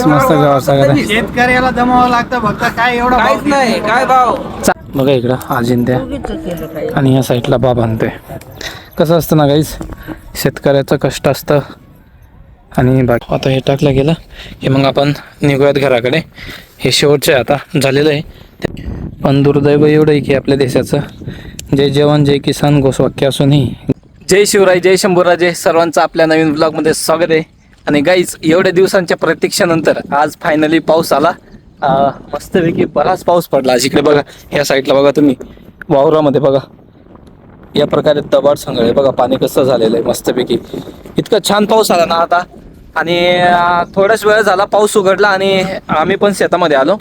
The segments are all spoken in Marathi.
मस्त गवार सगळं शेतकऱ्याला जमावं लागतं फक्त काय एवढं काहीच नाही काय भाव. बघा इकडं अजिंत्या आणि या साईडला बाबा आणतोय. कसं असतं ना गाईस, शेतकऱ्याचं कष्ट असतं आणि बाकी आता हे टाकलं गेलं हे मग आपण निघूयात घराकडे. हे शेवटचे आता झालेलं आहे. पण दुर्दैव एवढं आहे की आपल्या देशाचं जय जवान जय किसान घोषवाक्य असूनही जय शिवराय जय शंभूराजे सर्वांचं आपल्या नवीन ब्लॉगमध्ये स्वागत आहे. आणि गाईज एवढ्या दिवसांच्या प्रतीक्षेनंतर आज फायनली पाऊस आला. मस्तपैकी बराच पाऊस पडला आज इकडे बघा. ह्या साईडला बघा तुम्ही वावरामध्ये बघा या प्रकारे दबाड संगळे बघा पाणी कसं झालेलं आहे मस्तपैकी. इतका छान पाऊस आला ना आता. आणि थोडाच वेळ झाला पाऊस उघडला आणि आम्ही पण शेतामध्ये आलो,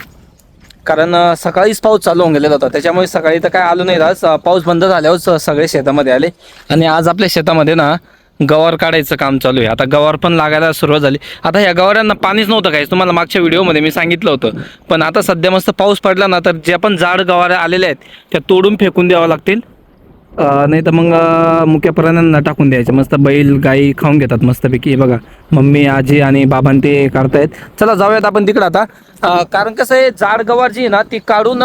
कारण सकाळीच पाऊस चालू होऊन गेलेला होता. त्याच्यामुळे सकाळी तर काय आलो नाही. आज पाऊस बंद झाल्यावर सगळे शेतामध्ये आले. आणि आज आपल्या शेतामध्ये ना गवार काढायचं काम चालू आहे. आता गवार पण लागायला सुरुवात झाली. आता ह्या गवारांना पाणीच नव्हतं काय, तुम्हाला मागच्या व्हिडिओमध्ये मी सांगितलं होतं. पण आता सध्या मस्त पाऊस पडला ना तर ज्या पण जाड गवाऱ्या आलेल्या आहेत त्या तोडून फेकून द्यावं लागतील, नाही तर मग मुक्या प्राण्यांना टाकून द्यायचं. मस्त बैल गाई खाऊन घेतात मस्तपैकी. हे बघा मम्मी आजी आणि बाबां ते काढतायत. चला जाऊयात आपण तिकडं आता. कारण कसं आहे जाड गवार जी आहे ना ती काढून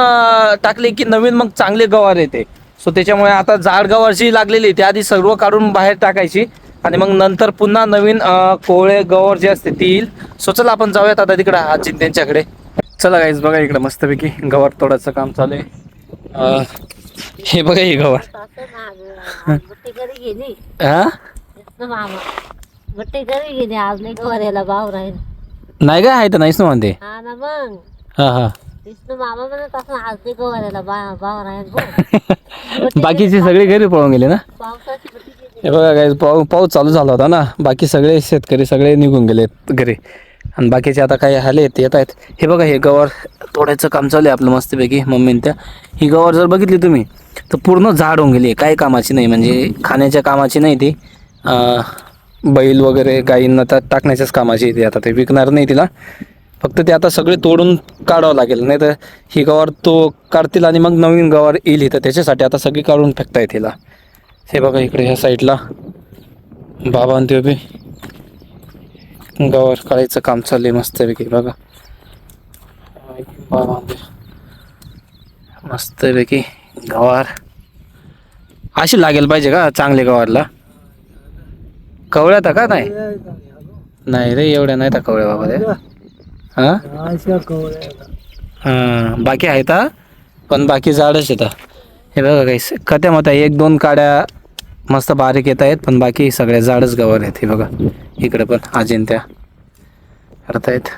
टाकली की नवीन मग चांगले गवार येते. सो त्याच्यामुळे आता जाड गवार जी लागलेली ती आधी सर्व काढून बाहेर टाकायची आणि मग नंतर पुन्हा नवीन कोवळे गवार जे असते ती येईल. सो चला आपण जाऊयात आता तिकडं आजी त्यांच्याकडे. चला गाईज बघा इकडं मस्तपैकी गवार तोडायचं काम चालू आहे. हे बघा हे गवार नाही काय आहे तर नाहीच ना म्हणते. हा हा बाकीचे सगळे घरी पळून गेले ना. हे बघा काय पाऊस चालू झाला होता ना, बाकी सगळे शेतकरी सगळे निघून गेले घरी आणि बाकीचे आता काही आले येत आहेत. हे बघा हे गवार तोडायचं काम चालू आहे आपलं मस्तपैकी मम्मीन त्या. ही गवार जर बघितली तुम्ही तर पूर्ण झाड होऊन गेली. काही कामाची नाही, म्हणजे खाण्याच्या कामाची नाही ती. बैल वगैरे गाईंना तर टाकण्याच्याच कामाची येते. आता ते विकणार नाही तिला, फक्त ते आता सगळे तोडून काढावं लागेल. नाही तर ही गवार तो काढतील आणि मग नवीन गवार येईल. तर त्याच्यासाठी आता सगळी काढून फेकता येईल तिला. हे बघा इकडे ह्या साईडला बाबा आणि ते उभे गवार काढायचं काम चालू आहे मस्तपैकी. बघा बाबा मस्तपैकी गवार अशी लागेल पाहिजे का चांगले गवारला. कवळ्यात का नाही नाही रे एवढ्या नाही तर कवळ्या बाबा रे. हां बाकी आहेत पण बाकी झाडच येतात. हे बघा काही खत्यामध्ये एक दोन काड्या मस्त बारीक येत आहेत, पण बाकी सगळ्या झाडच गवार आहेत. हे बघा इकडे पण अजिंत्या करतायत.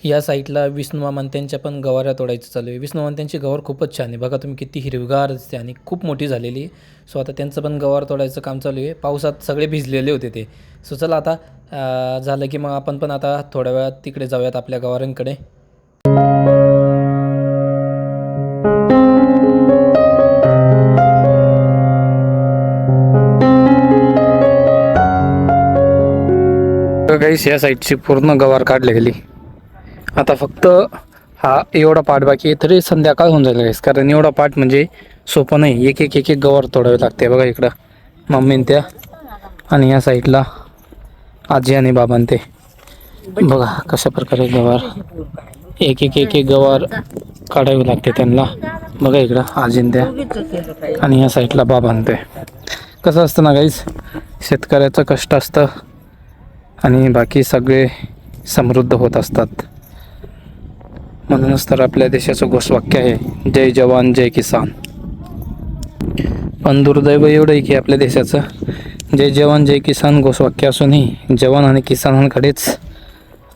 या साईडला विष्णू मामा त्यांच्या पण गवाऱ्या तोडायचं चालू आहे. विष्णू मामा त्यांची गवार खूपच छान आहे. बघा तुम्ही किती हिरवीगार दिसते आणि खूप मोठी झालेली. सो आता त्यांचं पण गवार तोडायचं काम चालू आहे. पावसात सगळे भिजलेले होते ते. सो चला आता झालं की मग आपण पण आता थोड्या वेळात तिकडे जाऊयात आपल्या गवारांकडे. गाईस या साईडची पूर्ण गवार काढली गेली. आता फक्त हा एवढा पाठ बाकी आहे, तरी संध्याकाळ होऊन जाईल गाईस. कारण एवढा पाठ म्हणजे सोपं नाही. एक एक एक एक गवार तोडावे लागते. बघा इकडं मम्मीन त्या आणि या साईडला आजी आणि बाबां ते. बघा कशा प्रकारे गवार एक एक एक एक गवार काढावे लागते त्यांना. बघा इकडं आजीन त्या आणि या साईडला बाबां ते. कसं असतं ना गाईस, शेतकऱ्याचं कष्ट असतं आणि बाकी सगळे समृद्ध होत असतात. म्हणूनच तर आपल्या देशाचं घोषवाक्य आहे जय जवान जय किसान. पण दुर्दैव एवढं आहे की आपल्या देशाचं जय जवान जय किसान घोषवाक्य असूनही जवान आणि किसानांकडेच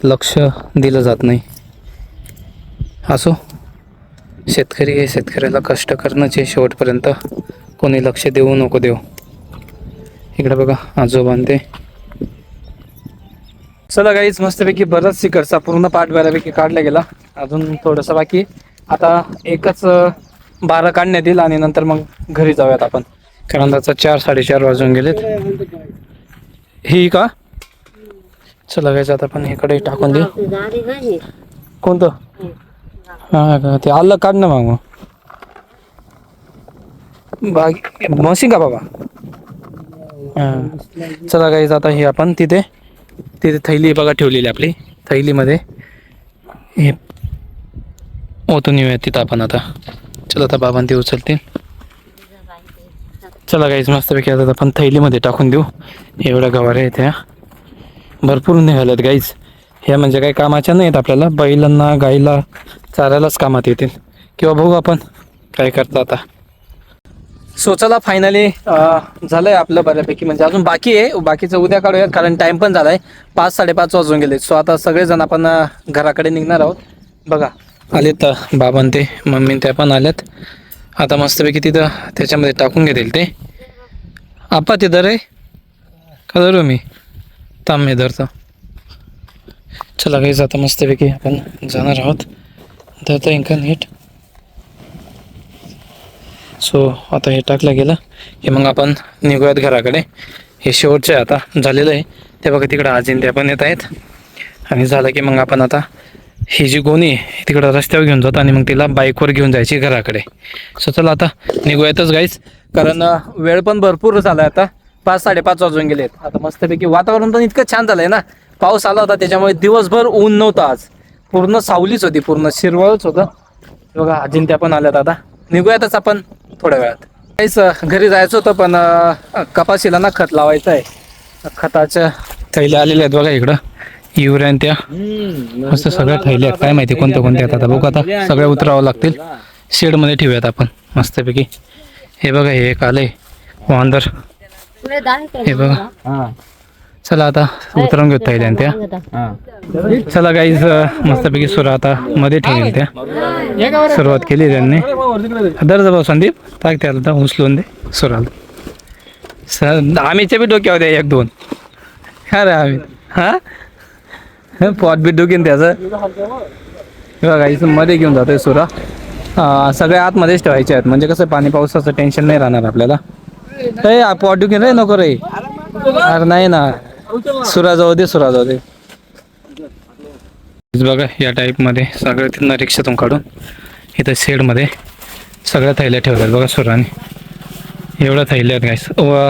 लक्ष दिलं जात नाही. असो, शेतकरी हे शेतकऱ्याला कष्ट करणंचे शेवटपर्यंत कोणी लक्ष देऊ नको देऊ. इकडे बघा आजोबा ते. चला गाईच मस्तपैकी बराच सिकरचा पूर्ण पाठ बऱ्यापैकी काढला गेला. अजून थोडंसं बाकी. आता एकच 12 काढण्यात येईल आणि नंतर मग घरी जाऊयात आपण, कारण त्याचा 4-4:30 वाजून गेलेत. ही का चला गाईच आता आपण इकडे टाकून देऊ. कोणतं हा का ते आलं काढ ना मग बाकी मशीन का बाबा. हां चला गाईच आता ही आपण तिथे थैली बघा ठेवलेली आपली. थैलीमध्ये हे ओतून येऊया तिथं आपण आता. चला आता बाबांनी ते उचलतील. चला गाईज मस्तपैकी आता आपण थैलीमध्ये टाकून देऊ. एवढ्या गवाऱ्या आहेत ह्या, भरपूर निघाल्यात गाईज. ह्या म्हणजे काही कामाच्या नाही आहेत आपल्याला, बैलांना गाईला चारायलाच कामात येतील. किंवा बघू आपण काय करतो आता. सो चला फायनली झालं आहे आपलं बऱ्यापैकी, म्हणजे अजून बाकी आहे. बाकीचं उद्या काढूयात कारण टाईम पण झाला आहे, 5-5:30 वाजून गेले. सो आता सगळेजण आपण घराकडे निघणार आहोत. बघा आलेत बाबां ते मम्मी त्या पण आल्यात. आता मस्तपैकी तिथं त्याच्यामध्ये टाकून घेतील ते. आपा ते दर आहे का धरू मी? थांब मी धरतो. चला गाईज आता मस्तपैकी आपण जाणार आहोत. धरतो इंका नीट. सो आता हे टाकलं गेलं की मग आपण निघूयात घराकडे. हे शेवटचे आता झालेलं आहे. ते बघा तिकडं आजीन त्या पण येत आहेत. आणि झालं की मग आपण आता ही जी गोणी आहे तिकडं रस्त्यावर घेऊन जातो आणि मग तिला बाईकवर घेऊन जायची घराकडे. सो चला आता निघूयातच गाईज, कारण वेळ पण भरपूर झाला आहे. आता 5-5:30 वाजून गेलेत. आता मस्तपैकी वातावरण पण इतकं छान झालं आहे ना. पाऊस आला होता त्याच्यामुळे दिवसभर ऊन नव्हतं आज. पूर्ण सावलीच होती, पूर्ण शिरवळच होतं. बघा आजीन त्या पण आल्यात. आता निघूयातच आपण थोड्या वेळात. काहीच घरी जायचं होतं पण कपाशीला ना खत लावायचं आहे. खताच्या थैल्या आलेल्या आहेत बघा इकडं. युरिया त्या मस्त सगळ्या थैल्या आहेत. काय माहिती कोणत्या कोणत्या आहेत. आता बघू आता सगळ्या उतरावं लागतील. शेडमध्ये ठेवूयात आपण मस्तपैकी. हे बघा हे एक आलंय वांदर. हे बघा. चला आता उतरवून घेऊ थैल्या त्या. चला गाईज मस्तपैकी सुरा आता मध्ये ठेवेल त्या. सुरुवात केली त्यांनी. दर भाऊ संदीप टाक त्याला उचलून दे सुराला. सर आम्हीच्या बी डोक्यावर द्या 1-2. हा रे आम्ही हा पॉट बी डोकीन त्याचं. बघा इथून मध्ये घेऊन जातोय सुरा. सगळ्या आतमध्येच ठेवायचे आहेत म्हणजे कसं पाणी पावसाचं टेन्शन नाही राहणार आपल्याला. पॉट डुकीन रे नको रे. अरे नाही ना सुरा जाऊ दे, सुरा जाऊ दे. बघा या टाईपमध्ये सगळं तिथनं रिक्षातून काढून इथं शेडमध्ये सगळ्या थैल्या ठेवतात बघा सुराने. एवढ्या थैल्या आहेत गाईस. व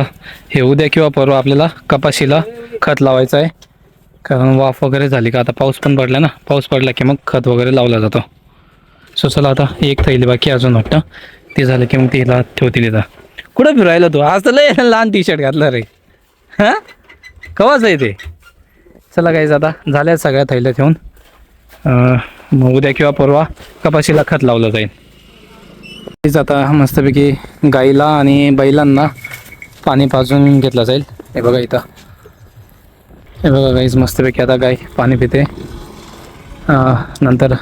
हे उद्या किंवा परवा आपल्याला कपाशीला खत लावायचं आहे. कारण वाफ वगैरे झाली का आता पाऊस पण पडला ना. पाऊस पडला की मग खत वगैरे लावला जातो. सो चला आता एक थैली बाकी अजून वाटतं. ते झालं की मग तिला ठेवतील इथं. कुठं फिरायला तू? आज तर लय लहान टी-शर्ट घातलं रे. हां कवाच आहे ते. चला गाईज आता झाल्या सगळ्या थैल्या ठेवून. मग उद्या किंवा परवा कपाशीला खत लावलं जाईल. आता मस्तपैकी गाईला आणि बैलांना पाणी पाजून घेतलं जाईल. हे बघा इथं. हे बघा गाईज मस्तपैकी आता गाय पाणी पिते. नंतर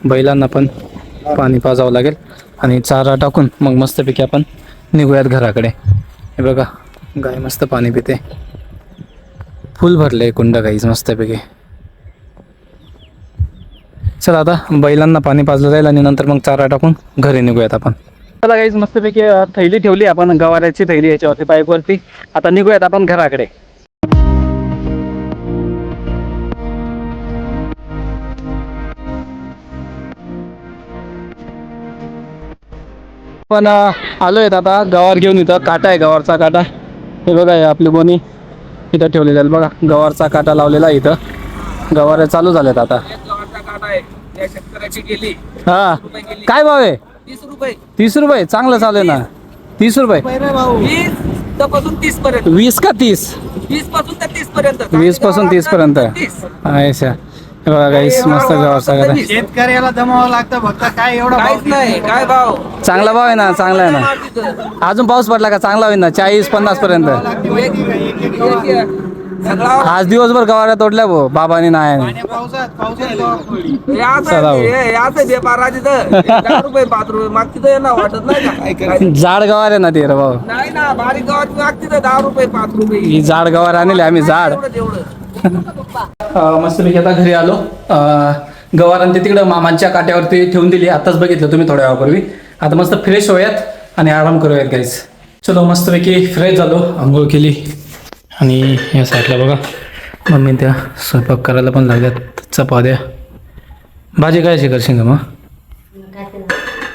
बैलांना पण पाणी पाजावं लागेल आणि चारा टाकून मग मस्तपैकी आपण निघूयात घराकडे. हे बघा गाय मस्त पाणी पिते. फुल भरले कुंड गाईज मस्तपैकी. चला आता बैलांना पाणी पाजलं जाईल आणि नंतर मग चारा टाकून घरी निघूयात आपण. चला गाईज मस्तपैकी थैली ठेवली आपण गवाऱ्याची थैली याच्यावरती बाईकवरती. आता निघूयात आपण घराकडे. पण आलोय आता गवार घेऊन. इथं काटा आहे गवारचा काटा. हे बघा हे आपली गोणी इथं ठेवलेली आहे बघा. गवारचा काटा लावलेला आहे इथं. गवाऱ्या चालू झाल्यात आता. हा काय भाव आहे? 30 रुपये. 30 रुपये चांगलं चालू आहे ना. 30 रुपये 20 पासून 30 पर्यंत. 20 का 30? 20 पासून तर 30 पर्यंत. 20 पासून 30 पर्यंत. अच्छा हे बघा गाईस मस्त गवारचा काटा. शेतकऱ्याला जमावं लागतं फक्त. काय एवढं काहीच नाही. काय भाव? चांगला भाव आहे ना. चांगला आहे ना. अजून पाऊस पडला का चांगला होईल ना. 40-50 पर्यंत. आज दिवसभर गवाऱ्या तोडल्या भाऊ बाबांनी नाही. जाड गवार आहे ना ते रे भाऊ. नाही ना बारीक गव्हाची मागती तर 10 रुपये 5 रुपये. ही जाड गवार आणले आम्ही जाड. मस्तपैकी आता घरी आलो. गवारांनी ते तिकडं मामांच्या काट्यावरती ठेवून दिली. आताच बघितलं तुम्ही थोड्या वेळापूर्वी. आता मस्त फ्रेश होऊयात आणि आराम करूयात गाईस. चलो मस्तपैकी फ्रेश झालो. आंघोळ केली आणि या साईडला बघा मम्मी त्या स्वयंपाक करायला पण लागल्यात. चपात्या भाजी काय करशील का मग?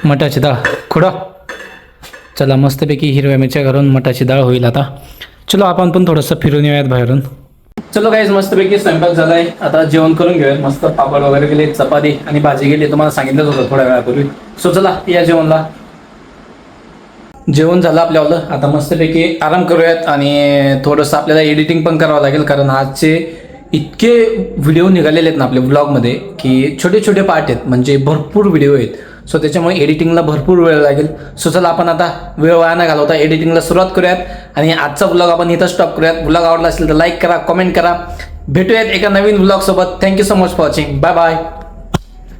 मटाची डाळ खुडा. चला मस्तपैकी हिरव्या मिरच्या घालून मटाची डाळ होईल आता. चलो आपण पण थोडंसं फिरून येऊयात बाहेरून. चलो गाईज मस्तपैकी स्वयंपाक झालाय. आता जेवण करून घेऊया. मस्त पापड वगैरे गेले, चपाती आणि भाजी गेली. तुम्हाला सांगितलंच होतं थोड्या वेळापूर्वी. सो चला या जेवणला. जेवण झालं आपल्याला. आता मस्तपैकी आराम करूयात आणि थोडंसं आपल्याला एडिटिंग पण करावं लागेल, कारण आजचे इतके व्हिडिओ निघालेले आहेत ना आपल्या ब्लॉगमध्ये की छोटे छोटे पार्ट आहेत, म्हणजे भरपूर व्हिडिओ आहेत. सो त्याच्यामुळे एडिटिंगला भरपूर वेळ लागेल. सो चला आपण आता वेळ वाया न घालवता एडिटिंगला सुरुवात करूयात आणि आजचा ब्लॉग आपण इथं स्टॉप करूयात. ब्लॉग आवडला असेल तर लाईक करा, कमेंट करा. भेटूयात एका नवीन ब्लॉग सोबत. Thank you so much for watching. Bye bye.